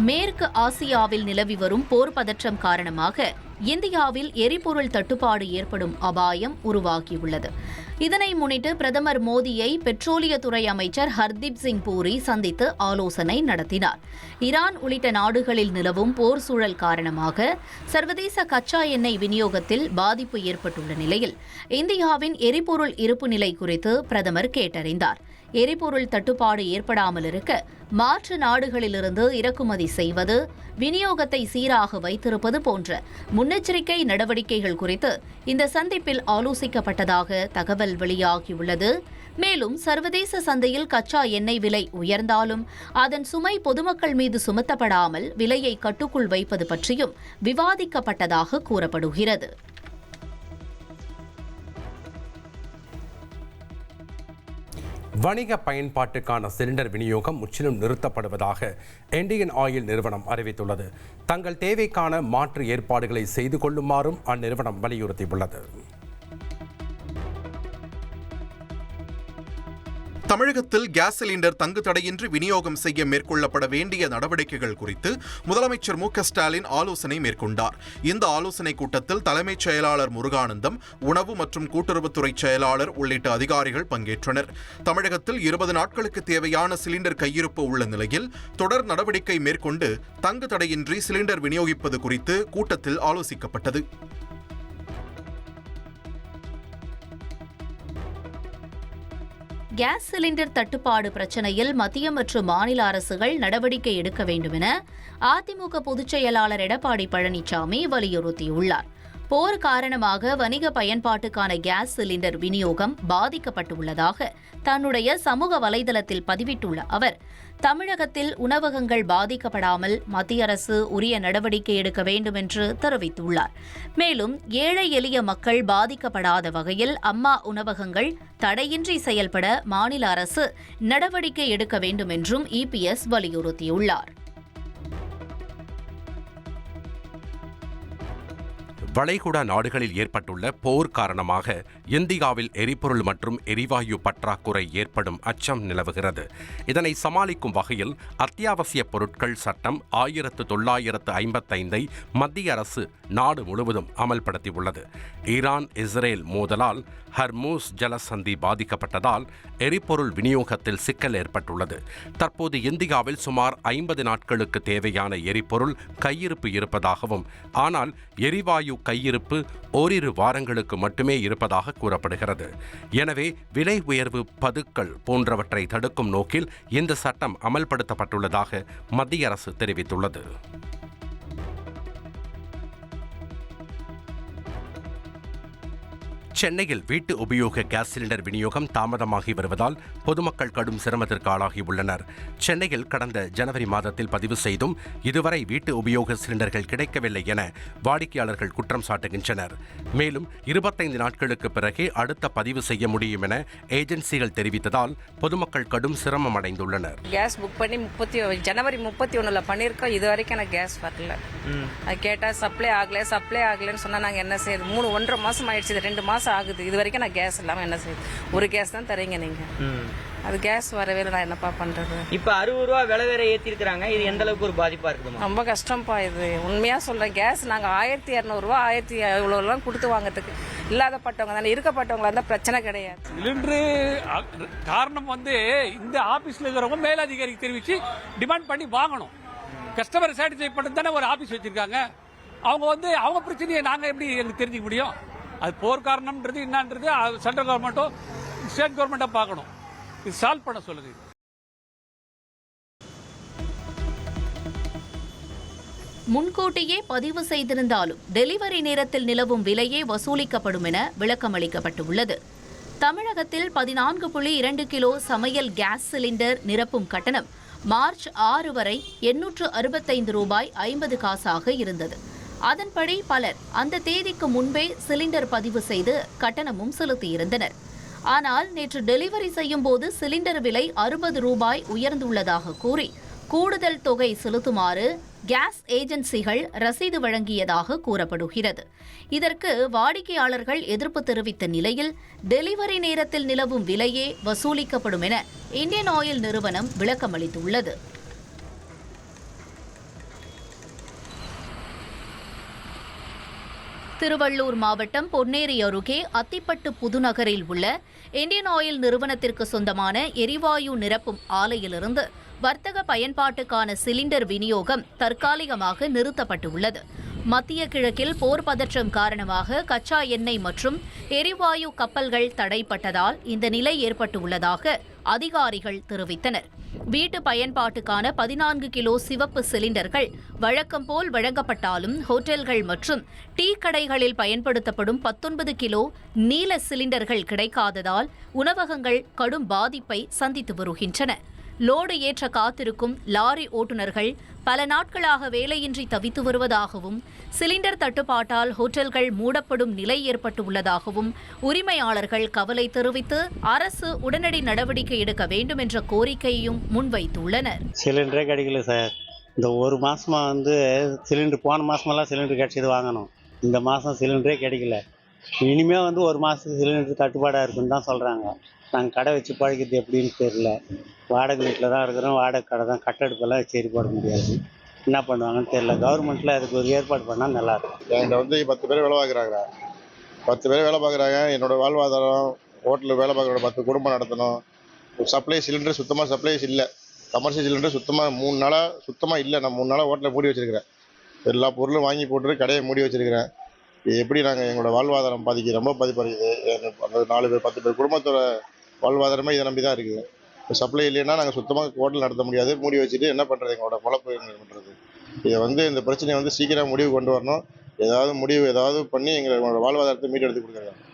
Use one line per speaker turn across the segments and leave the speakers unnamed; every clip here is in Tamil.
மேற்கு ஆசியாவில் நிலவி வரும் போர் பதற்றம் காரணமாக இந்தியாவில் எரிபொருள் தட்டுப்பாடு ஏற்படும் அபாயம் உருவாகியுள்ளது. இதனை முன்னிட்டு பிரதமர் மோடியை பெட்ரோலியத்துறை அமைச்சர் ஹர்தீப் சிங் பூரி சந்தித்து ஆலோசனை நடத்தினார். ஈரான் உள்ளிட்ட நாடுகளில் நிலவும் போர் சூழல் காரணமாக சர்வதேச கச்சா எண்ணெய் விநியோகத்தில் பாதிப்பு ஏற்பட்டுள்ள நிலையில் இந்தியாவின் எரிபொருள் இருப்பு நிலை குறித்து பிரதமர் கேட்டறிந்தார். எரிபொருள் தட்டுப்பாடு ஏற்படாமல் இருக்க மாற்று நாடுகளிலிருந்து இறக்குமதி செய்வது, விநியோகத்தை சீராக வைத்திருப்பது போன்ற முன்னெச்சரிக்கை நடவடிக்கைகள் குறித்து இந்த சந்திப்பில் ஆலோசிக்கப்பட்டதாக தகவல் வெளியாகியுள்ளது. மேலும் சர்வதேச சந்தையில் கச்சா எண்ணெய் விலை உயர்ந்தாலும் அதன் சுமை பொதுமக்கள் மீது சுமத்தப்படாமல் விலையை கட்டுக்குள் வைப்பது பற்றியும் விவாதிக்கப்பட்டதாக கூறப்படுகிறது.
வணிக பயன்பாட்டுக்கான சிலிண்டர் விநியோகம் முற்றிலும் நிறுத்தப்படுவதாக இந்தியன் ஆயில் நிறுவனம் அறிவித்துள்ளது. தங்கள் தேவைக்கான மாற்று ஏற்பாடுகளை செய்து கொள்ளுமாறும் அந்நிறுவனம் வலியுறுத்தியுள்ளது.
தமிழகத்தில் கேஸ் சிலிண்டர் தங்கு தடையின்றி விநியோகம் செய்ய மேற்கொள்ளப்பட வேண்டிய நடவடிக்கைகள் குறித்து முதலமைச்சர் மு.க.ஸ்டாலின் ஆலோசனை மேற்கொண்டார். இந்த ஆலோசனைக் கூட்டத்தில் தலைமைச் செயலாளர் முருகானந்தம், உணவு மற்றும் கூட்டுறவுத்துறை செயலாளர் உள்ளிட்ட அதிகாரிகள் பங்கேற்றனர். தமிழகத்தில் 20 நாட்களுக்கு தேவையான சிலிண்டர் கையிருப்பு உள்ள நிலையில் தொடர் நடவடிக்கை மேற்கொண்டு தங்கு தடையின்றி சிலிண்டர் விநியோகிப்பது குறித்து கூட்டத்தில் ஆலோசிக்கப்பட்டது.
கேஸ் சிலிண்டர் தட்டுப்பாடு பிரச்சினையில் மத்திய மற்றும் மாநில அரசுகள் நடவடிக்கை எடுக்க வேண்டும் என அதிமுக பொதுச் செயலாளர் எடப்பாடி பழனிசாமி வலியுறுத்தியுள்ளார். போர் காரணமாக வணிக பயன்பாட்டுக்கான கேஸ் சிலிண்டர் விநியோகம் பாதிக்கப்பட்டுள்ளதாக தன்னுடைய சமூக வலைதளத்தில் பதிவிட்டுள்ள அவர், தமிழகத்தில் உணவகங்கள் பாதிக்கப்படாமல் மத்திய அரசு உரிய நடவடிக்கை எடுக்க வேண்டும் என்று தெரிவித்துள்ளார். மேலும் ஏழை எளிய மக்கள் பாதிக்கப்படாத வகையில் அம்மா உணவகங்கள் தடையின்றி செயல்பட மாநில அரசு நடவடிக்கை எடுக்க வேண்டும் என்றும் இபிஎஸ் வலியுறுத்தியுள்ளார்.
வளைகுடா நாடுகளில் ஏற்பட்டுள்ள போர் காரணமாக இந்தியாவில் எரிபொருள் மற்றும் எரிவாயு பற்றாக்குறை ஏற்படும் அச்சம் நிலவுகிறது. இதனை சமாளிக்கும் வகையில் அத்தியாவசிய பொருட்கள் சட்டம் 1955 மத்திய அரசு நாடு முழுவதும் அமல்படுத்தியுள்ளது. ஈரான் இஸ்ரேல் மோதலால் ஹர்மூஸ் ஜலசந்தி பாதிக்கப்பட்டதால் எரிபொருள் விநியோகத்தில் சிக்கல் ஏற்பட்டுள்ளது. தற்போது இந்தியாவில் சுமார் 50 நாட்களுக்கு தேவையான எரிபொருள் கையிருப்பு இருப்பதாகவும், ஆனால் எரிவாயு கையிருப்பு ஓரிரு வாரங்களுக்கு மட்டுமே இருப்பதாக கூறப்படுகிறது. எனவே விலை உயர்வு, பதுக்கல் போன்றவற்றை தடுக்கும் நோக்கில் இந்த சட்டம் அமல்படுத்தப்பட்டுள்ளதாக மத்திய அரசு தெரிவித்துள்ளது. சென்னையில் வீட்டு உபயோக கேஸ் சிலிண்டர் விநியோகம் தாமதமாகி வருவதால் பொதுமக்கள் கடும் சிரமத்திற்கு ஆளாகியுள்ளனர். சென்னையில் கடந்த ஜனவரி மாதத்தில் பதிவு செய்தும் இதுவரை வீட்டு உபயோக சிலிண்டர்கள் கிடைக்கவில்லை என வாடிக்கையாளர்கள் குற்றம் சாட்டுகின்றனர். மேலும் 25 நாட்களுக்கு பிறகே அடுத்த பதிவு செய்ய முடியும் என ஏஜென்சிகள் தெரிவித்ததால் பொதுமக்கள் கடும் சிரமம் அடைந்துள்ளனர்.
கேஸ் புக் பண்ணி ஜனவரி 31 பண்ணியிருக்கோம். இது வரைக்கும் எனக்கு கேஸ் வரல. அது கேட்டால் சப்ளை ஆகலன்னு சொன்னா நாங்கள் என்ன செய்யுது? 1.5 மாசம் ஆயிடுச்சு. 2 மாசம் ஆகுது. இது வரைக்கும் நான் கேஸ் இல்லாமல் என்ன செய்யுது? ஒரு கேஸ் தான் தரீங்க நீங்க. அது கேஸ் வரவே நான் என்னப்பா பண்றது?
இப்ப 60 ரூபா விலை வேற ஏத்தி இருக்காங்க. இது எந்த அளவுக்கு ஒரு பாதிப்பா இருக்குமா?
ரொம்ப கஷ்டம்ப்பா. இது உண்மையா சொல்றேன். கேஸ் நாங்க 1200 ரூபா 1000 கொடுத்து வாங்கிறதுக்கு இல்லாதப்பட்டவங்க தானே. இருக்கப்பட்டவங்களா இருந்தா பிரச்சனை கிடையாது.
சிலிண்டர் காரணம் இந்த ஆபீஸ்ல இருக்கிறவங்க மேலதிகாரிக்கு தெரிவிச்சு டிமாண்ட் பண்ணி வாங்கணும். கஸ்டமர் சாட்டிஸ்ஃபை பண்ணுறது தானே ஒரு ஆபீஸ் வச்சிருக்காங்க. அவங்க அவங்க பிரச்சனையை நாங்க எப்படி எங்களுக்கு தெரிஞ்சுக்க முடியும்? அது போர் காரணம்ன்றது என்னன்றது சென்ட்ரல் கவர்மெண்ட்டோ ஸ்டேட் கவர்மெண்ட்டோ பார்க்கணும். இது சால்வ் பண்ண சொல்லுது.
முன்கூட்டியே பதிவு செய்திருந்தாலும் டெலிவரி நேரத்தில் நிலவும் விலையே வசூலிக்கப்படும் என விளக்கமளிக்கப்பட்டுள்ளது. தமிழகத்தில் 14.2 கிலோ சமையல் கேஸ் சிலிண்டர் நிரப்பும் கட்டணம் மார்ச் 6 வரை 865 ரூபாய் 50 காசாக இருந்தது. அதன்படி பலர் அந்த தேதிக்கு முன்பே சிலிண்டர் பதிவு செய்து கட்டணமும் செலுத்தியிருந்தனர். ஆனால் நேற்று டெலிவரி செய்யும் போது சிலிண்டர் விலை 60 ரூபாய் உயர்ந்துள்ளதாக கூறி கூடுதல் தொகை செலுத்துமாறு கேஸ் ஏஜென்சிகள் ரசீது வழங்கியதாக கூறப்படுகிறது. இதற்கு வாடிக்கையாளர்கள் எதிர்ப்பு தெரிவித்த நிலையில் டெலிவரி நேரத்தில் நிலவும் விலையே வசூலிக்கப்படும் என இந்தியன் ஆயில் நிறுவனம் விளக்கமளித்துள்ளது. திருவள்ளூர் மாவட்டம் பொன்னேரி அருகே அத்திப்பட்டு புதுநகரில் உள்ள இந்தியன் ஆயில் நிறுவனத்திற்கு சொந்தமான எரிவாயு நிரப்பும் ஆலையிலிருந்து வர்த்தக பயன்பாட்டுக்கான சிலிண்டர் விநியோகம் தற்காலிகமாக நிறுத்தப்பட்டுள்ளது. மத்திய கிழக்கில் போர் பதற்றம் காரணமாக கச்சா எண்ணெய் மற்றும் எரிவாயு கப்பல்கள் தடைப்பட்டதால் இந்த நிலை ஏற்பட்டுள்ளதாக அதிகாரிகள் தெரிவித்தனர். வீட்டு பயன்பாட்டுக்கான 14 கிலோ சிவப்பு சிலிண்டர்கள் வழக்கம் போல் வழங்கப்பட்டாலும் ஹோட்டல்கள் மற்றும் டீ கடைகளில் பயன்படுத்தப்படும் 19 கிலோ நீல சிலிண்டர்கள் கிடைக்காததால் உணவகங்கள் கடும் பாதிப்பை சந்தித்து வருகின்றன. லோடு ஏற்ற காத்திருக்கும் லாரி ஓட்டுநர்கள் பல நாட்களாக வேலையின்றி தவித்து வருவதாகவும் சிலிண்டர் தட்டுப்பாட்டால் ஹோட்டல்கள் மூடப்படும் நிலை ஏற்பட்டுள்ளதாகவும் உரிமையாளர்கள் கவலை தெரிவித்து அரசு உடனடி நடவடிக்கை எடுக்க வேண்டும் என்ற கோரிக்கையையும் முன்வைத்துள்ளனர்.
சிலிண்டரே கிடைக்கல சார். இந்த ஒரு மாசமா சிலிண்டர் போன மாசமெல்லாம் சிலிண்டர் கிடைச்சது வாங்கணும். இந்த மாசம் சிலிண்டரே கிடைக்கல. இனிமே ஒரு மாசத்துக்கு சிலிண்டர் தட்டுப்பாடாக இருக்குன்னு தான் சொல்றாங்க. நாங்கள் கடை வச்சு பழகிறது எப்படின்னு தெரியல. வாடகை வீட்டில் தான் இருக்கிறோம். வாடகை கடை தான், கட்டடுப்பெல்லாம் சரி போட முடியாது. என்ன பண்ணுவாங்கன்னு தெரியல. கவர்மெண்ட்டில் அதுக்கு ஒரு ஏற்பாடு பண்ணால் நல்லாயிருக்கும்.
என்கிட்ட 10 பேர் வேலை பார்க்குறாங்க. 10 பேர் வேலை பார்க்குறாங்க. என்னோடய வாழ்வாதாரம் ஹோட்டலில் வேலை பார்க்குற 10 குடும்பம் நடத்தணும். சப்ளை சிலிண்டர் சுத்தமாக சப்ளைஸ் இல்லை. கமர்ஷியல் சிலிண்டர் சுத்தமாக 3 நாளாக சுத்தமாக இல்லை. நான் 3 நாளாக ஹோட்டலில் மூடி வச்சுருக்கிறேன். எல்லா பொருளும் வாங்கி போட்டு கடையை மூடி வச்சுருக்கிறேன். எப்படி நாங்கள் எங்களோட வாழ்வாதாரம் ரொம்ப பாதிப்படையுது. அந்த 4 பேர் 10 பேர் குடும்பத்தோட வாழ்வாதாரமே இதை நம்பி தான் இருக்குது. சப்ளை இல்லைன்னா நாங்கள் சுத்தமாக ஹோட்டல் நடத்த முடியாது. மூடி வச்சுட்டு என்ன பண்ணுறது? எங்களோட பொழப்பு பண்ணுறது. இதை இந்த பிரச்சனையை சீக்கிரம் முடிவு கொண்டு வரணும். ஏதாவது பண்ணி எங்களோட வாழ்வாதாரத்தை மீட்டெடுத்து கொடுக்குறாங்க.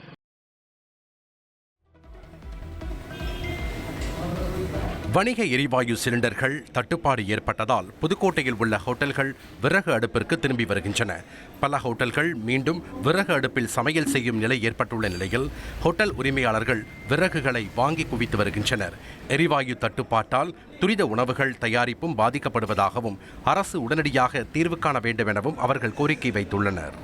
வணிக எரிவாயு சிலிண்டர்கள் தட்டுப்பாடு ஏற்பட்டதால் புதுக்கோட்டையில் உள்ள ஹோட்டல்கள் விறகு அடுப்பிற்கு திரும்பி வருகின்றன. பல ஹோட்டல்கள் மீண்டும் விறகு அடுப்பில் சமையல் செய்யும் நிலை ஏற்பட்டுள்ள நிலையில் ஹோட்டல் உரிமையாளர்கள் விறகுகளை வாங்கி குவித்து வருகின்றனர். எரிவாயு தட்டுப்பாட்டால் துரித உணவுகள் தயாரிப்பும் பாதிக்கப்படுவதாகவும் அரசு உடனடியாக தீர்வு காண வேண்டும் எனவும் அவர்கள் கோரிக்கை வைத்துள்ளனர்.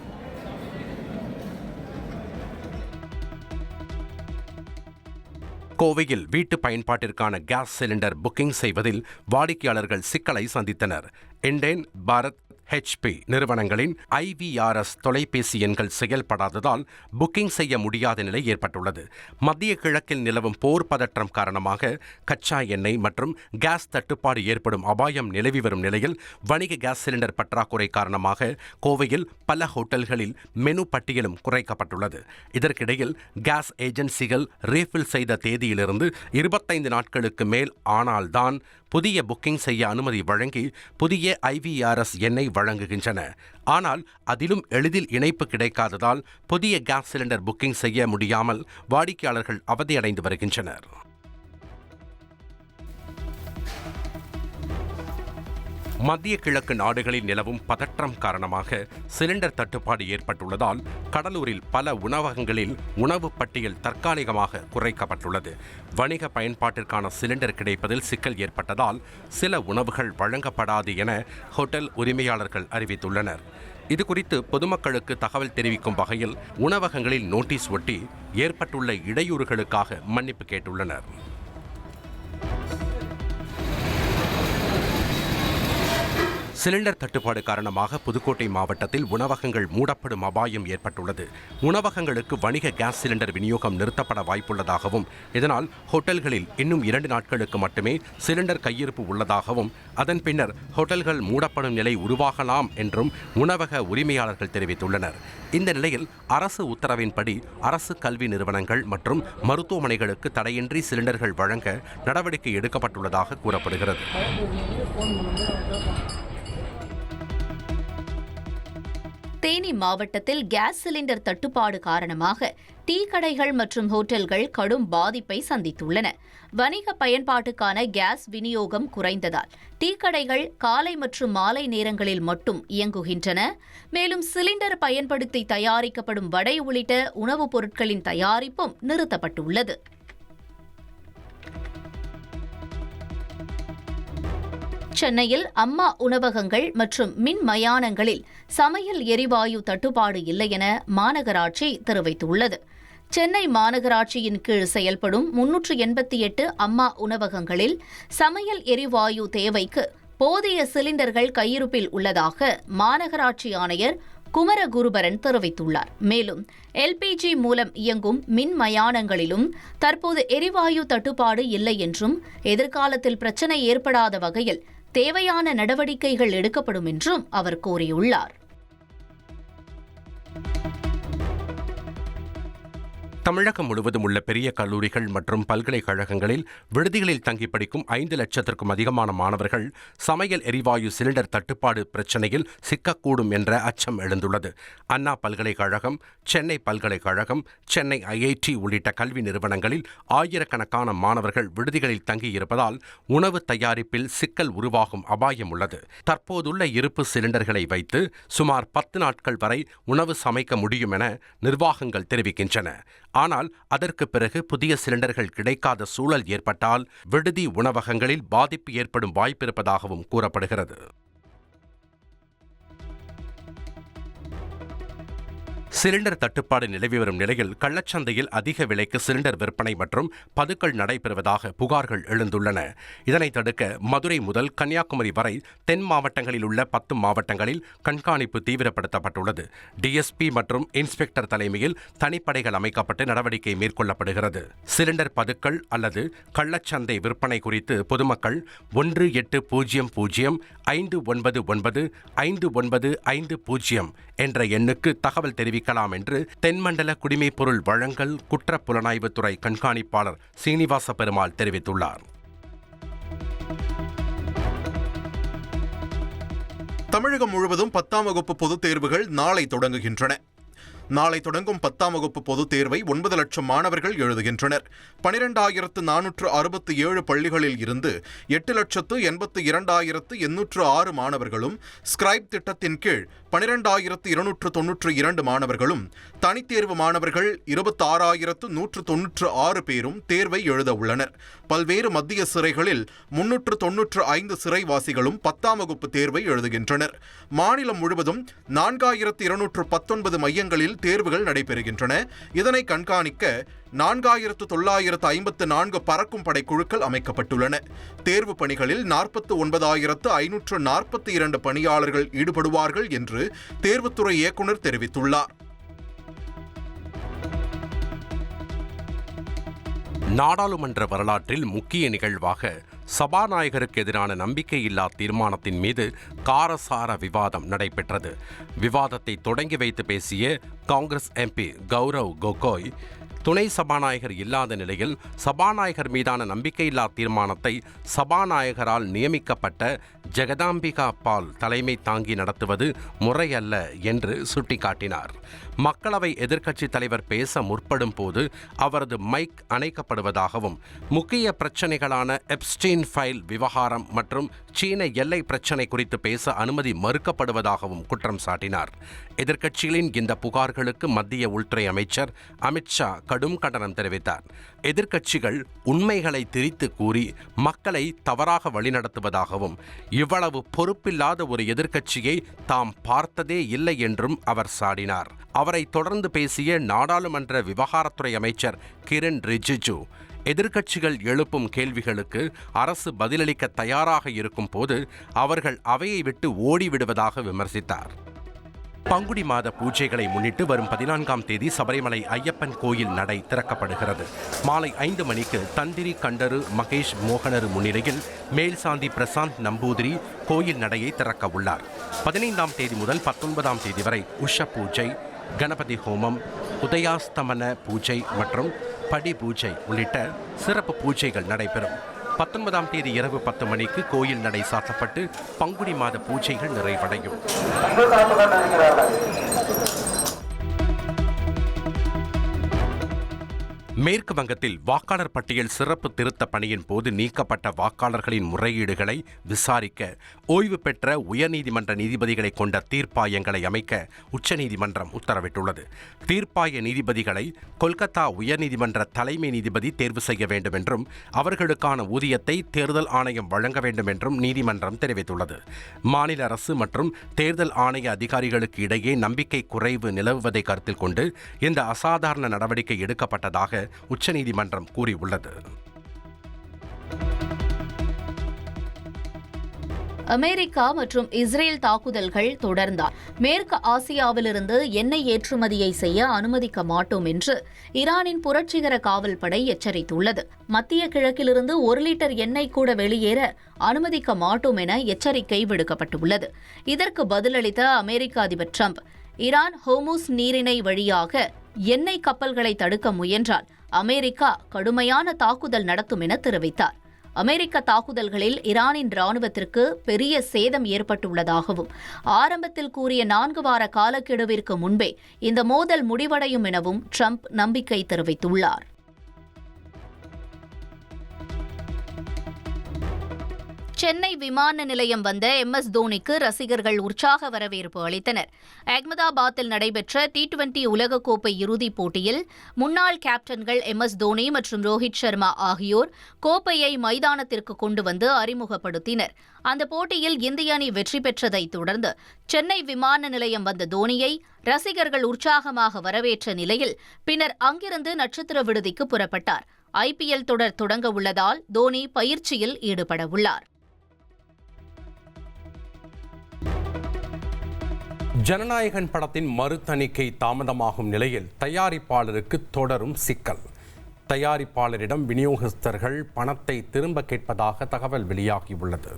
கோவையில் வீட்டு பயன்பாட்டிற்கான கேஸ் சிலிண்டர் புக்கிங் செய்வதில் வாடிக்கையாளர்கள் சிக்கலை சந்தித்தனர். இண்டேன், பாரத், HP நிறுவனங்களின் IVRS தொலைபேசி எண்கள் செயல்படாததால் புக்கிங் செய்ய முடியாத நிலை ஏற்பட்டுள்ளது. மத்திய கிழக்கில் நிலவும் போர் பதற்றம் காரணமாக கச்சா எண்ணெய் மற்றும் கேஸ் தட்டுப்பாடு ஏற்படும் அபாயம் நிலவி வரும் நிலையில் வணிக கேஸ் சிலிண்டர் பற்றாக்குறை காரணமாக கோவையில் பல ஹோட்டல்களில் மெனு பட்டியலும் குறைக்கப்பட்டுள்ளது. இதற்கிடையில் கேஸ் ஏஜென்சிகள் ரீஃபில் செய்த தேதியிலிருந்து 25 நாட்களுக்கு மேல் ஆனால்தான் புதிய புக்கிங் செய்ய அனுமதி வழங்கி புதிய IVRS எண்ணை வழங்குகின்றன. ஆனால் அதிலும் எளிதில் இணைப்பு கிடைக்காததால் புதிய கேஸ் சிலிண்டர் புக்கிங் செய்ய முடியாமல் வாடிக்கையாளர்கள் அவதியடைந்து வருகின்றனர். மத்திய கிழக்கு நாடுகளில் நிலவும் பதற்றம் காரணமாக சிலிண்டர் தட்டுப்பாடு ஏற்பட்டுள்ளதால் கடலூரில் பல உணவகங்களில் உணவு பட்டியல் தற்காலிகமாக குறைக்கப்பட்டுள்ளது. வணிக பயன்பாட்டிற்கான சிலிண்டர் கிடைப்பதில் சிக்கல் ஏற்பட்டதால் சில உணவுகள் வழங்கப்படாது என ஹோட்டல் உரிமையாளர்கள் அறிவித்துள்ளனர். இதுகுறித்து பொதுமக்களுக்கு தகவல் தெரிவிக்கும் வகையில் உணவகங்களில் நோட்டீஸ் ஒட்டி ஏற்பட்டுள்ள இடையூறுகளுக்காக மன்னிப்பு கேட்டுள்ளனர். சிலிண்டர் தட்டுப்பாடு காரணமாக புதுக்கோட்டை மாவட்டத்தில் உணவகங்கள் மூடப்படும் அபாயம் ஏற்பட்டுள்ளது. உணவகங்களுக்கு வணிக கேஸ் சிலிண்டர் விநியோகம் நிறுத்தப்பட வாய்ப்புள்ளதாகவும் இதனால் ஹோட்டல்களில் இன்னும் 2 நாட்களுக்கு மட்டுமே சிலிண்டர் கையிருப்பு உள்ளதாகவும் அதன் பின்னர் ஹோட்டல்கள் மூடப்படும் நிலை உருவாகலாம் என்றும் உணவக உரிமையாளர்கள் தெரிவித்துள்ளனர். இந்த நிலையில் அரசு உத்தரவின்படி அரசு கல்வி நிறுவனங்கள் மற்றும் மருத்துவமனைகளுக்கு தடையின்றி சிலிண்டர்கள் வழங்க நடவடிக்கை எடுக்கப்பட்டுள்ளதாக கூறப்படுகிறது.
தேனி மாவட்டத்தில் கேஸ் சிலிண்டர் தட்டுப்பாடு காரணமாக டீ கடைகள் மற்றும் ஹோட்டல்கள் கடும் பாதிப்பை சந்தித்துள்ளன. வணிக பயன்பாட்டுக்கான கேஸ் விநியோகம் குறைந்ததால் டீ கடைகள் காலை மற்றும் மாலை நேரங்களில் மட்டும் இயங்குகின்றன. மேலும் சிலிண்டர் பயன்படுத்தி தயாரிக்கப்படும் வடை உள்ளிட்ட உணவுப் பொருட்களின் தயாரிப்பும் நிறுத்தப்பட்டுள்ளது. சென்னையில் அம்மா உணவகங்கள் மற்றும் மின் மயானங்களில் சமையல் எரிவாயு தட்டுப்பாடு இல்லை என மாநகராட்சி தெரிவித்துள்ளது. சென்னை மாநகராட்சியின் கீழ் செயல்படும் 388 அம்மா உணவகங்களில் சமையல் எரிவாயு தேவைக்கு போதிய சிலிண்டர்கள் கையிருப்பில் உள்ளதாக மாநகராட்சி ஆணையர் குமரகுருபரன் தெரிவித்துள்ளார். மேலும் எல்பிஜி மூலம் இயங்கும் மின் மயானங்களிலும் தற்போது எரிவாயு தட்டுப்பாடு இல்லை என்றும் எதிர்காலத்தில் பிரச்சினை ஏற்படாத வகையில் தேவையான நடவடிக்கைகள் எடுக்கப்படும் என்றும் அவர் கூறியுள்ளார்.
தமிழகம் முழுவதும் உள்ள பெரிய கல்லூரிகள் மற்றும் பல்கலைக்கழகங்களில் விடுதிகளில் தங்கி படிக்கும் 5 லட்சத்திற்கும் அதிகமான மாணவர்கள் சமையல் எரிவாயு சிலிண்டர் தட்டுப்பாடு பிரச்சினையில் சிக்கக்கூடும் என்ற அச்சம் எழுந்துள்ளது. அண்ணா பல்கலைக்கழகம், சென்னை பல்கலைக்கழகம், சென்னை IIT உள்ளிட்ட கல்வி நிறுவனங்களில் ஆயிரக்கணக்கான மாணவர்கள் விடுதிகளில் தங்கியிருப்பதால் உணவு தயாரிப்பில் சிக்கல் உருவாகும் அபாயம் உள்ளது. தற்போதுள்ள இருப்பு சிலிண்டர்களை வைத்து சுமார் 10 நாட்கள் வரை உணவு சமைக்க முடியும் என நிர்வாகங்கள் தெரிவிக்கின்றன. ஆனால் அதற்கு பிறகு புதிய சிலிண்டர்கள் கிடைக்காத சூழல் ஏற்பட்டால் விடுதி உணவகங்களில் பாதிப்பு ஏற்படும் வாய்ப்பிருப்பதாகவும் கூறப்படுகிறது. சிலிண்டர் தட்டுப்பாடு நிலவி வரும் நிலையில் கள்ளச்சந்தையில் அதிக விலைக்கு சிலிண்டர் விற்பனை மற்றும் பதுக்கல் நடைபெறுவதாக புகார்கள் எழுந்துள்ளன. இதனை தடுக்க மதுரை முதல் கன்னியாகுமரி வரை தென் மாவட்டங்களில் உள்ள 10 மாவட்டங்களில் கண்காணிப்பு தீவிரப்படுத்தப்பட்டுள்ளது. DSP மற்றும் இன்ஸ்பெக்டர் தலைமையில் தனிப்படைகள் அமைக்கப்பட்டு நடவடிக்கை மேற்கொள்ளப்படுகிறது. சிலிண்டர் பதுக்கல் அல்லது கள்ளச்சந்தை விற்பனை குறித்து பொதுமக்கள் 1805995950 என்ற எண்ணுக்கு தகவல் தெரிவிக்கலாம் என்று தென்மண்டல குடிமைப் பொருள் வழங்கல் குற்றப் புலனாய்வுத்துறை கண்காணிப்பாளர் சீனிவாச பெருமாள் தெரிவித்துள்ளார்.
தமிழகம் முழுவதும் 10ஆம் வகுப்பு பொதுத் தேர்வுகள் நாளை தொடங்குகின்றன. நாளை தொடங்கும் 10ஆம் வகுப்பு பொதுத் தேர்வை 9 லட்சம் மாணவர்கள் எழுதுகின்றனர். 12,467 பள்ளிகளில் இருந்து 8,82,806 மாணவர்களும், ஸ்கிரைப் திட்டத்தின் கீழ் 12,292 மாணவர்களும், தனித்தேர்வு மாணவர்கள் 26,196 பேரும் தேர்வை எழுத உள்ளனர். பல்வேறு மத்திய சிறைகளில் 395 சிறைவாசிகளும் 10ஆம் வகுப்பு தேர்வை எழுதுகின்றனர். மாநிலம் முழுவதும் 4,219 மையங்களில் தேர்வுகள் நடைபெறுகின்றன. இதனை கண்காணிக்க 4,954 பறக்கும் படை குழுக்கள் அமைக்கப்பட்டுள்ளன. தேர்வு பணிகளில் 49,542 பணியாளர்கள் ஈடுபடுவார்கள் என்று தேர்வுத்துறை இயக்குநர் தெரிவித்துள்ளார்.
நாடாளுமன்ற வரலாற்றில் முக்கிய நிகழ்வாக சபாநாயகருக்கு எதிரான நம்பிக்கையில்லா தீர்மானத்தின் மீது காரசார விவாதம் நடைபெற்றது. விவாதத்தை தொடங்கி வைத்து பேசிய காங்கிரஸ் MP கௌரவ் கோகோய், துணை சபாநாயகர் இல்லாத நிலையில் சபாநாயகர் மீதான நம்பிக்கையில்லா தீர்மானத்தை சபாநாயகரால் நியமிக்கப்பட்ட ஜெகதாம்பிகா பால் தலைமை தாங்கி நடத்துவது முறையல்ல என்று சுட்டிக்காட்டினார். மக்களவை எதிர்க்கட்சித் தலைவர் பேச முற்படும் போது அவரது மைக் அணைக்கப்படுவதாகவும், முக்கிய பிரச்சினைகளான எப்ஸ்டீன் ஃபைல் விவகாரம் மற்றும் சீன எல்லை பிரச்சினை குறித்து பேச அனுமதி மறுக்கப்படுவதாகவும் குற்றம் சாட்டினார். எதிர்க்கட்சிகளின் இந்த புகார்களுக்கு மத்திய உள்துறை அமைச்சர் அமித்ஷா கடும் கண்டனம் தெரிவித்தார். எதிர்க்கட்சிகள் உண்மைகளை திரித்து கூறி மக்களை தவறாக வழிநடத்துவதாகவும், இவ்வளவு பொறுப்பில்லாத ஒரு எதிர்க்கட்சியை தாம் பார்த்ததே இல்லை என்றும் அவர் சாடினார். அவரை தொடர்ந்து பேசிய நாடாளுமன்ற விவகாரத்துறை அமைச்சர் கிரண் ரிஜிஜு, எதிர்க்கட்சிகள் எழுப்பும் கேள்விகளுக்கு அரசு பதிலளிக்க தயாராக இருக்கும் போது அவர்கள் அவையை விட்டு ஓடிவிடுவதாக விமர்சித்தார். பங்குனி மாத பூஜைகளை முன்னிட்டு வரும் 14ஆம் தேதி சபரிமலை ஐயப்பன் கோயில் நடை திறக்கப்படுகிறது. மாலை 5 மணிக்கு தந்திரி கண்டரு மகேஷ் மோகனரு முன்னிலையில் மேல்சாந்தி பிரசாந்த் நம்பூதிரி கோயில் நடையை திறக்க உள்ளார். 15ஆம் தேதி முதல் 19ஆம் தேதி வரை உஷ பூஜை, கணபதி ஹோமம், உதயாஸ்தமன பூஜை மற்றும் படி பூஜை உள்ளிட்ட சிறப்பு பூஜைகள் நடைபெறும். 19ஆம் தேதி இரவு 10 மணிக்கு கோயில் நடை சாத்தப்பட்டு பங்குனி மாத பூஜைகள் நிறைவடையும். மேற்கு வங்கத்தில் வாக்காளர் பட்டியல் சிறப்பு திருத்த பணியின் போது நீக்கப்பட்ட வாக்காளர்களின் முறையீடுகளை விசாரிக்க ஓய்வு பெற்ற உயர்நீதிமன்ற நீதிபதிகளை கொண்ட தீர்ப்பாயங்களை அமைக்க உச்சநீதிமன்றம் உத்தரவிட்டுள்ளது. தீர்ப்பாய நீதிபதிகளை கொல்கத்தா உயர்நீதிமன்ற தலைமை நீதிபதி தேர்வு செய்ய வேண்டும் என்றும் அவர்களுக்கான ஊதியத்தை தேர்தல் ஆணையம் வழங்க வேண்டும் என்றும் நீதிமன்றம் தெரிவித்துள்ளது. மாநில அரசு மற்றும் தேர்தல் ஆணைய அதிகாரிகளுக்கு இடையே நம்பிக்கை குறைவு நிலவுவதை கருத்தில் கொண்டு இந்த அசாதாரண நடவடிக்கை எடுக்கப்பட்டதாக உச்சநீதிமன்றம் கூறியுள்ளது.
அமெரிக்கா மற்றும் இஸ்ரேல் தாக்குதல்கள் தொடர்ந்தால் மேற்கு ஆசியாவிலிருந்து எண்ணெய் ஏற்றுமதியை செய்ய அனுமதிக்க மாட்டோம் என்று ஈரானின் புரட்சிகர காவல்படை எச்சரித்துள்ளது. மத்திய கிழக்கிலிருந்து 1 லிட்டர் எண்ணெய் கூட வெளியேற அனுமதிக்க மாட்டோம் என எச்சரிக்கை விடுக்கப்பட்டுள்ளது. இதற்கு பதிலளித்த அமெரிக்க அதிபர் டிரம்ப், ஈரான் ஹோர்முஸ் நீரிணை வழியாக எண்ணெய் கப்பல்களை தடுக்க முயன்றால் அமெரிக்கா கடுமையான தாக்குதல் நடத்தும் என தெரிவித்தார். அமெரிக்க தாக்குதல்களில் ஈரானின் ராணுவத்திற்கு பெரிய சேதம் ஏற்பட்டுள்ளதாகவும் ஆரம்பத்தில் கூறிய 4 வார காலக்கெடுவிற்கு முன்பே இந்த மோதல் முடிவடையும் எனவும் ட்ரம்ப் நம்பிக்கை தெரிவித்துள்ளார். சென்னை விமான நிலையம் வந்த MS தோனிக்கு ரசிகர்கள் உற்சாக வரவேற்பு அளித்தனர். அகமதாபாத்தில் நடைபெற்ற T20 உலகக்கோப்பை இறுதிப் போட்டியில் முன்னாள் கேப்டன்கள் MS தோனி மற்றும் ரோஹித் சர்மா ஆகியோர் கோப்பையை மைதானத்திற்கு கொண்டு வந்து அறிமுகப்படுத்தினர். அந்த போட்டியில் இந்திய அணி வெற்றி பெற்றதைத் தொடர்ந்து சென்னை விமான நிலையம் வந்த தோனியை ரசிகர்கள் உற்சாகமாக வரவேற்ற நிலையில் பின்னர் அங்கிருந்து நட்சத்திர விடுதிக்கு புறப்பட்டார். IPL தொடர் தொடங்க உள்ளதால் தோனி பயிற்சியில் ஈடுபட உள்ளார்.
ஜனநாயகன் படத்தின் மறுதணிக்கை தாமதமாகும் நிலையில் தயாரிப்பாளருக்கு தொடரும் சிக்கல். தயாரிப்பாளரிடம் விநியோகஸ்தர்கள் பணத்தை திரும்ப கேட்பதாக தகவல் வெளியாகியுள்ளது.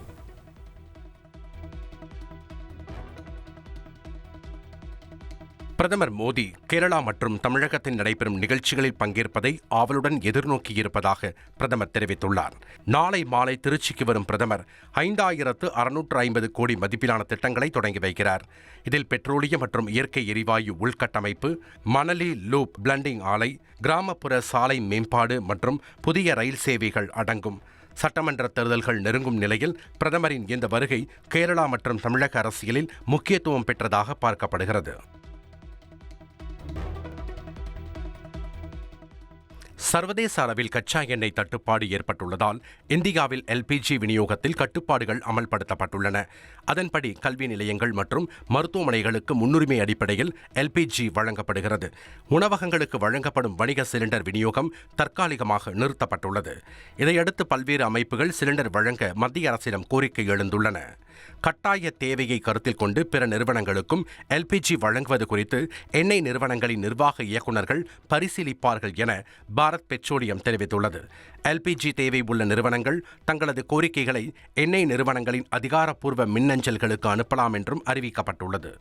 பிரதமர் மோடி கேரளா மற்றும் தமிழகத்தில் நடைபெறும் நிகழ்ச்சிகளில் பங்கேற்பதை ஆவலுடன் எதிர்நோக்கியிருப்பதாக பிரதமர் தெரிவித்துள்ளார். நாளை மாலை திருச்சிக்கு வரும் பிரதமர் 5650 கோடி மதிப்பிலான திட்டங்களை தொடங்கி வைக்கிறார். இதில் பெட்ரோலியம் மற்றும் இயற்கை எரிவாயு உள்கட்டமைப்பு, மணலி லூப் பிளண்டிங் ஆலை, கிராமப்புற சாலை மேம்பாடு மற்றும் புதிய ரயில் சேவைகள் அடங்கும். சட்டமன்ற தேர்தல்கள் நெருங்கும் நிலையில் பிரதமரின் இந்த வருகை கேரளா மற்றும் தமிழக அரசியலில் முக்கியத்துவம் பெற்றதாக பார்க்கப்படுகிறது. சர்வதேச அளவில் கச்சா எண்ணெய் தட்டுப்பாடு ஏற்பட்டுள்ளதால் இந்தியாவில் LPG விநியோகத்தில் கட்டுப்பாடுகள் அமல்படுத்தப்பட்டுள்ளன. அதன்படி கல்வி நிலையங்கள் மற்றும் மருத்துவமனைகளுக்கு முன்னுரிமை அடிப்படையில் LPG வழங்கப்படுகிறது. உணவகங்களுக்கு வழங்கப்படும் வணிக சிலிண்டர் விநியோகம் தற்காலிகமாக நிறுத்தப்பட்டுள்ளது. இதையடுத்து பல்வேறு அமைப்புகள் சிலிண்டர் வழங்க மத்திய அரசிடம் கோரிக்கை எழுந்துள்ளன. கட்டாய தேவையை கருத்தில் கொண்டு பிற நிறுவனங்களுக்கும் LPG வழங்குவது குறித்து எண்ணெய் நிறுவனங்களின் நிர்வாக இயக்குநர்கள் பரிசீலிப்பார்கள் என பாரத் பெட்ரோலியம் தெரிவித்துள்ளது. LPG தேவை உள்ள நிறுவனங்கள் தங்களது கோரிக்கைகளை எண்ணெய் நிறுவனங்களின் அதிகாரப்பூர்வ மின்னஞ்சல்களுக்கு அனுப்பலாம் என்றும் அறிவிக்கப்பட்டுள்ளது.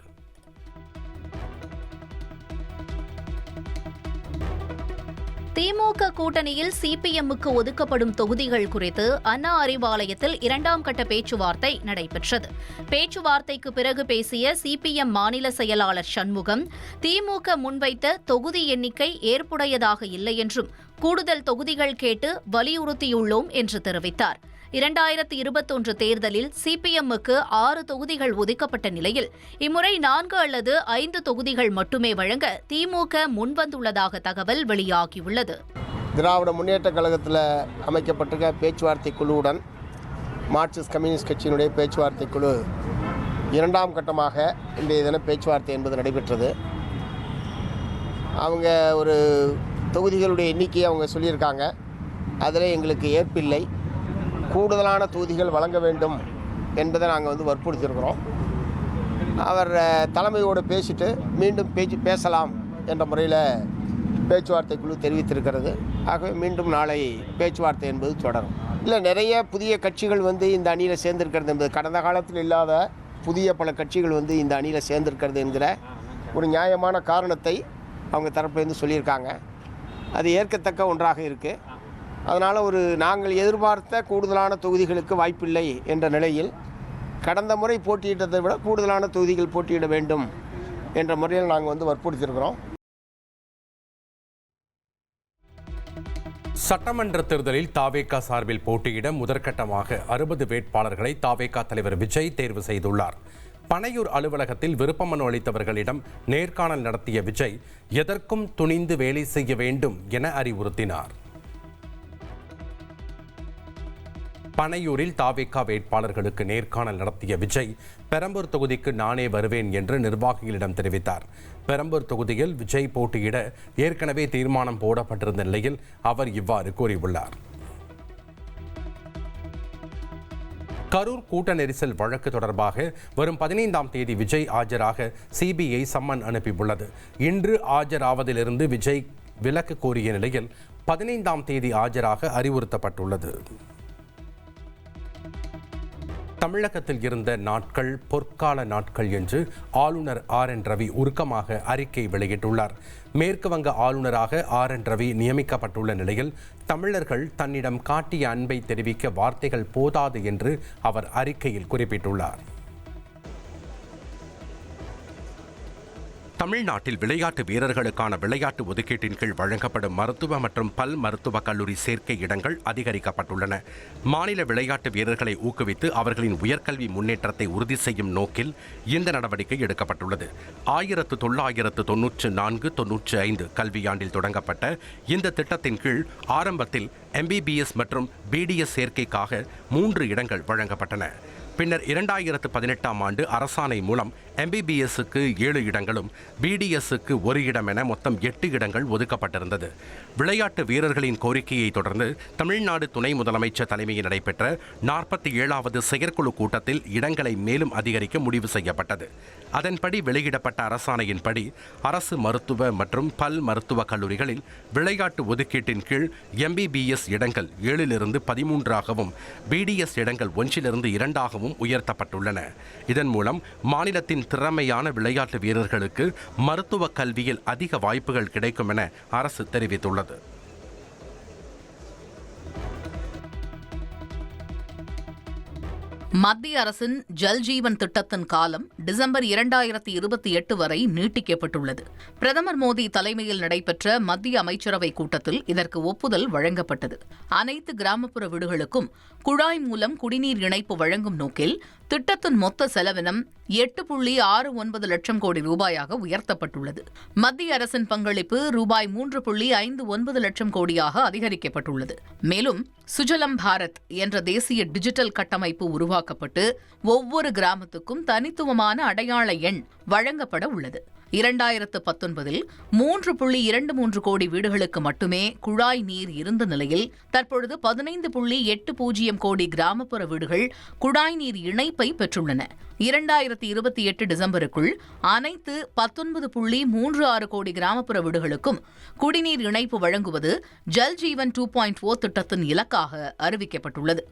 திமுக கூட்டணியில் CPM-க்கு ஒதுக்கப்படும் தொகுதிகள் குறித்து அண்ணா அறிவாலயத்தில் 2ஆம் கட்ட பேச்சுவார்த்தை நடைபெற்றது. பேச்சுவார்த்தைக்கு பிறகு பேசிய CPM மாநில செயலாளர் சண்முகம், திமுக முன்வைத்த தொகுதி எண்ணிக்கை ஏற்புடையதாக இல்லை என்றும் கூடுதல் தொகுதிகள் கேட்டு வலியுறுத்தியுள்ளோம் என்று தெரிவித்தார். 2021 தேர்தலில் CPM-க்கு 6 தொகுதிகள் ஒதுக்கப்பட்ட நிலையில் இம்முறை 4 அல்லது 5 தொகுதிகள் மட்டுமே வழங்க திமுக முன்வந்துள்ளதாக தகவல் வெளியாகியுள்ளது.
திராவிட முன்னேற்ற கழகத்தில் அமைக்கப்பட்டிருக்க பேச்சுவார்த்தை குழுவுடன் மார்க்சிஸ்ட் கம்யூனிஸ்ட் கட்சியினுடைய பேச்சுவார்த்தை குழு 2ஆம் கட்டமாக இன்றைய தினம் பேச்சுவார்த்தை என்பது நடைபெற்றது. அவங்க ஒரு தொகுதிகளுடைய எண்ணிக்கையை அவங்க சொல்லியிருக்காங்க. அதில் எங்களுக்கு ஏற்பில்லை, கூடுதலான தொகுதிகள் வழங்க வேண்டும் என்பதை நாங்கள் வற்புறுத்தியிருக்கிறோம். அவர் தலைமையோடு பேசிட்டு மீண்டும் பேசலாம் என்ற முறையில் பேச்சுவார்த்தை குழு தெரிவித்திருக்கிறது. ஆகவே மீண்டும் நாளை பேச்சுவார்த்தை என்பது தொடரும். இல்லை, நிறைய புதிய கட்சிகள் இந்த அணியில் சேர்ந்திருக்கிறது என்பது கடந்த காலத்தில் இல்லாத புதிய பல கட்சிகள் இந்த அணியில் சேர்ந்திருக்கிறது என்கிற ஒரு நியாயமான காரணத்தை அவங்க தரப்பிலிருந்து சொல்லியிருக்காங்க. அது ஏற்கத்தக்க ஒன்றாக இருக்குது. அதனால் நாங்கள் எதிர்பார்த்த கூடுதலான தொகுதிகளுக்கு வாய்ப்பில்லை என்ற நிலையில் கடந்த முறை போட்டியிட்டதை விட கூடுதலான தொகுதிகள் போட்டியிட வேண்டும் என்ற முறையில் நாங்கள் வற்புறுத்தியிருக்கிறோம்.
சட்டமன்ற தேர்தலில் தாவேகா சார்பில் போட்டியிட முதற்கட்டமாக 60 வேட்பாளர்களை தாவேகா தலைவர் விஜய் தேர்வு செய்துள்ளார். பனையூர் அலுவலகத்தில் விருப்ப மனு அளித்தவர்களிடம் நேர்காணல் நடத்திய விஜய் எதற்கும் துணிந்து வேலை செய்ய வேண்டும் என அறிவுறுத்தினார். பனையூரில் தாவேகா வேட்பாளர்களுக்கு நேர்காணல் நடத்திய விஜய் பெரம்பூர் தொகுதிக்கு நானே வருவேன் என்று நிர்வாகிகளிடம் தெரிவித்தார். பெரம்பூர் தொகுதியில் விஜய் போட்டியிட ஏற்கனவே தீர்மானம் போடப்பட்டிருந்த நிலையில் அவர் இவ்வாறு கூறியுள்ளார். கரூர் கூட்ட நெரிசல் வழக்கு தொடர்பாக வரும் 15ஆம் தேதி விஜய் ஆஜராக சிபிஐ சம்மன் அனுப்பியுள்ளது. இன்று ஆஜராவதிலிருந்து விஜய் விலக்கு கோரிய நிலையில் 15ஆம் தேதி ஆஜராக அறிவுறுத்தப்பட்டுள்ளது. தமிழகத்தில் இருந்த நாட்கள் பொற்கால நாட்கள் என்று ஆளுநர் RN ரவி உருக்கமாக அறிக்கை வெளியிட்டுள்ளார். மேற்கு வங்க ஆளுநராக RN ரவி நியமிக்கப்பட்டுள்ள நிலையில் தமிழர்கள் தன்னிடம் காட்டிய அன்பை தெரிவிக்க வார்த்தைகள் போதாது என்று அவர் அறிக்கையில் குறிப்பிட்டுள்ளார். தமிழ்நாட்டில் விளையாட்டு வீரர்களுக்கான விளையாட்டு ஒதுக்கீட்டின் கீழ் வழங்கப்படும் மருத்துவ மற்றும் பல் மருத்துவக் கல்லூரி சேர்க்கை இடங்கள் அதிகரிக்கப்பட்டுள்ளன. மாநில விளையாட்டு வீரர்களை ஊக்குவித்து அவர்களின் உயர்கல்வி முன்னேற்றத்தை உறுதி செய்யும் நோக்கில் இந்த நடவடிக்கை எடுக்கப்பட்டுள்ளது. 1994-95 கல்வியாண்டில் தொடங்கப்பட்ட இந்த திட்டத்தின் கீழ் ஆரம்பத்தில் MBBS மற்றும் BDS சேர்க்கைக்காக 3 இடங்கள் வழங்கப்பட்டன. பின்னர் 2018ஆம் ஆண்டு அரசாணை மூலம் MBBSக்கு 7 இடங்களும் BDSக்கு 1 இடம் என மொத்தம் 8 இடங்கள் ஒதுக்கப்பட்டிருந்தது. விளையாட்டு வீரர்களின் கோரிக்கையை தொடர்ந்து தமிழ்நாடு துணை முதலமைச்சர் தலைமையில் நடைபெற்ற 47வது செயற்குழு கூட்டத்தில் இடங்களை மேலும் அதிகரிக்க முடிவு செய்யப்பட்டது. அதன்படி வெளியிடப்பட்ட அரசாணையின்படி அரசு மருத்துவ மற்றும் பல் மருத்துவக் கல்லூரிகளில் விளையாட்டு ஒதுக்கீட்டின் கீழ் MBBS இடங்கள் 7லிருந்து 13ஆகவும் BDS இடங்கள் 1லிருந்து 2ஆகவும் உயர்த்தப்பட்டுள்ளன. இதன் மூலம் மாநிலத்தின் திறமையான விளையாட்டு வீரர்களுக்கு மருத்துவ கல்வியில் அதிக வாய்ப்புகள் கிடைக்கும் என அரசு தெரிவித்துள்ளது.
மத்திய அரசின் ஜல் ஜீவன் திட்டத்தின் காலம் டிசம்பர் 2028 வரை நீட்டிக்கப்பட்டுள்ளது. பிரதமர் மோடி தலைமையில் நடைபெற்ற மத்திய அமைச்சரவை கூட்டத்தில் இதற்கு ஒப்புதல் வழங்கப்பட்டது. அனைத்து கிராமப்புற வீடுகளுக்கும் குழாய் மூலம் குடிநீர் இணைப்பு வழங்கும் நோக்கில் திட்டத்தின் மொத்த செலவினம் 8.69 லட்சம் கோடி ரூபாயாக உயர்த்தப்பட்டுள்ளது. மத்திய அரசின் பங்களிப்பு ரூபாய் 3.59 லட்சம் கோடியாக அதிகரிக்கப்பட்டுள்ளது. மேலும் சுஜலம் பாரத் என்ற தேசிய டிஜிட்டல் கட்டமைப்பு உருவாக்கப்பட்டு ஒவ்வொரு கிராமத்துக்கும் தனித்துவமான அடையாள எண் வழங்கப்பட உள்ளது. 2019 3.23 கோடி வீடுகளுக்கு மட்டுமே குழாய் நீர் இருந்த நிலையில் தற்பொழுது 15.80 கோடி கிராமப்புற வீடுகள் குழாய் நீர் இணைப்பை பெற்றுள்ளன. 2028 டிசம்பருக்குள் அனைத்து 19.36 கோடி கிராமப்புற வீடுகளுக்கும் குடிநீர் இணைப்பு வழங்குவது ஜல் ஜீவன் 2.0 திட்டத்தின் இலக்காக அறிவிக்கப்பட்டுள்ளது.